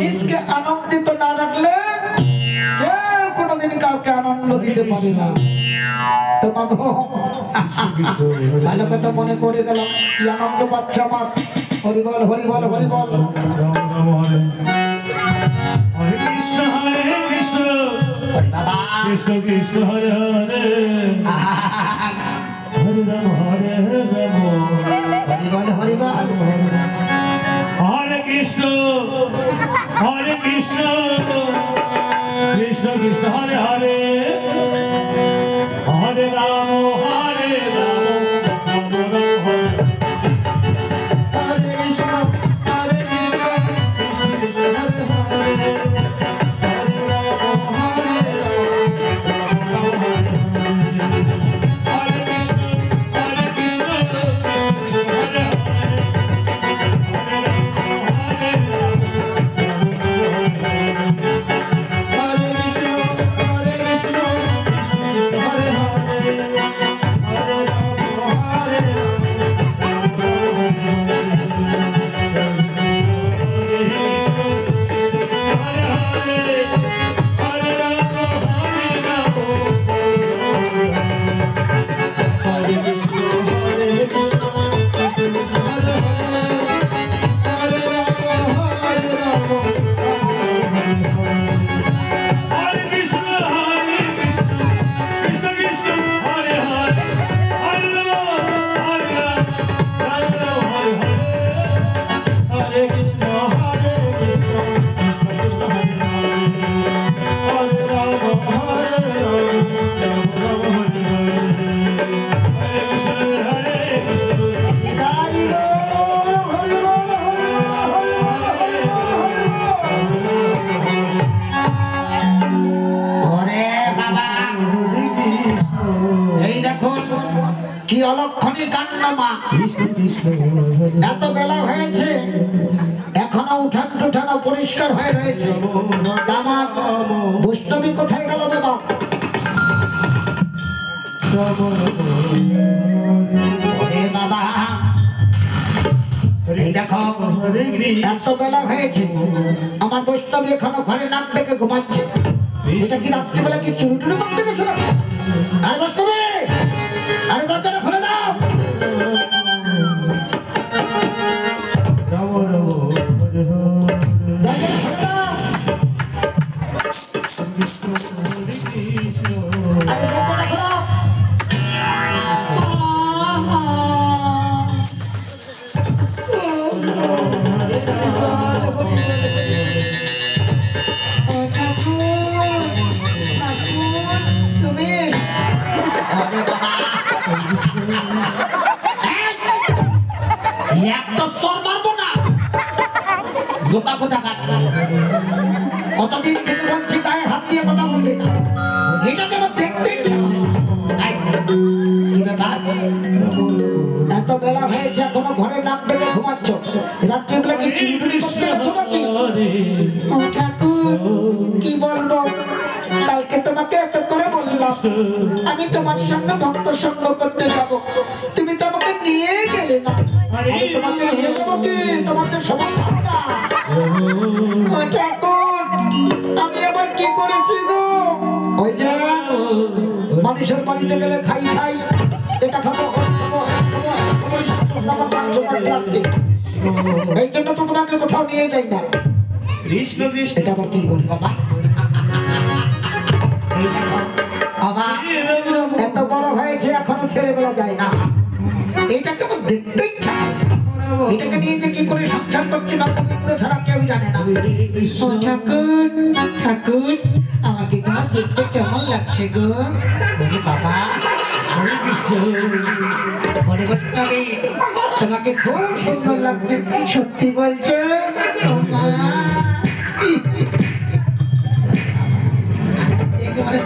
নিজকে আনন্দিত না রাখলে কেউ কোনোদিন কাউকে আনন্দ দিতে পারে না। তোমাকে ভালো কথা মনে করে গেলাম, কি আনন্দ পাচ্ছে আমার। হরি বল হরি বল হরি বল। হরে কৃষ্ণ কৃষ্ণ কৃষ্ণ হরে হরে হরে রাম হরি বল হরি বল। হরে কৃষ্ণ কৃষ্ণ কৃষ্ণ হরে হরে হরে রাম রাম রাম হরে। কি অলক্ষণী কাণ্ড মা। এত বেলা হয়েছে এখনো উঠান টুঠানো পরিষ্কার হয়ে রয়েছে। আমার বৈষ্ণবী কোথায় গেল বাবা? বাবা এই দেখো এত বেলা হয়েছে আমার বৈষ্ণবী এখনো ঘরে নাক ডেকে ঘুমাচ্ছে। এটা কি রাত্রিবেলা কি চুরি টুরি করতে গেছে না? আরে বৈষ্ণবী, আরে দরজাটা খুলে দাও। কতদিন থেকে বলছি গায়ে হাত দিয়ে কথা বলবে, এটা কেন দেখতে এত বেলা হয়েছে এখনো ঘরের নাম ডেকে ঘুমাচ্ছ। রাত্রিবেলা কি চুরি করতে যাচ্ছ নাকি? ও ঠাকুর কি বলবো, কালকে তোমাকে এত করে বললাম আমি তোমার সঙ্গে ভক্ত সঙ্গ করতে যাব, তুমি তো আমাকে নিয়ে গেলে না। তোমাকে নিয়ে যাবো কি তোমাদের সবার ভাবনা? ও ঠাকুর আমি আবার কি করেছি গো? ওই যে মানুষের বাড়িতে গেলে খাই খাই, এটা খাবো এই জন্য তো তোমাকে কোথাও নিয়ে যাই না। কৃষ্ণ কৃষ্ণ এটা আবার কি করি বাবা? এত বড় হয়েছে এখনো ছেলেবেলা যায় না, এটাকে আমার দেখতে ইচ্ছা। এটাকে নিয়ে যে কি করে সংসার করছি ভক্তবৃন্দ ছাড়া কেউ জানে না। ও ঠাকুর ঠাকুর আমাকে তোমার দেখতে কেমন লাগছে গো? বাবা তোমাকে খুব সুন্দর লাগছে, সত্যি বলছো? একেবারে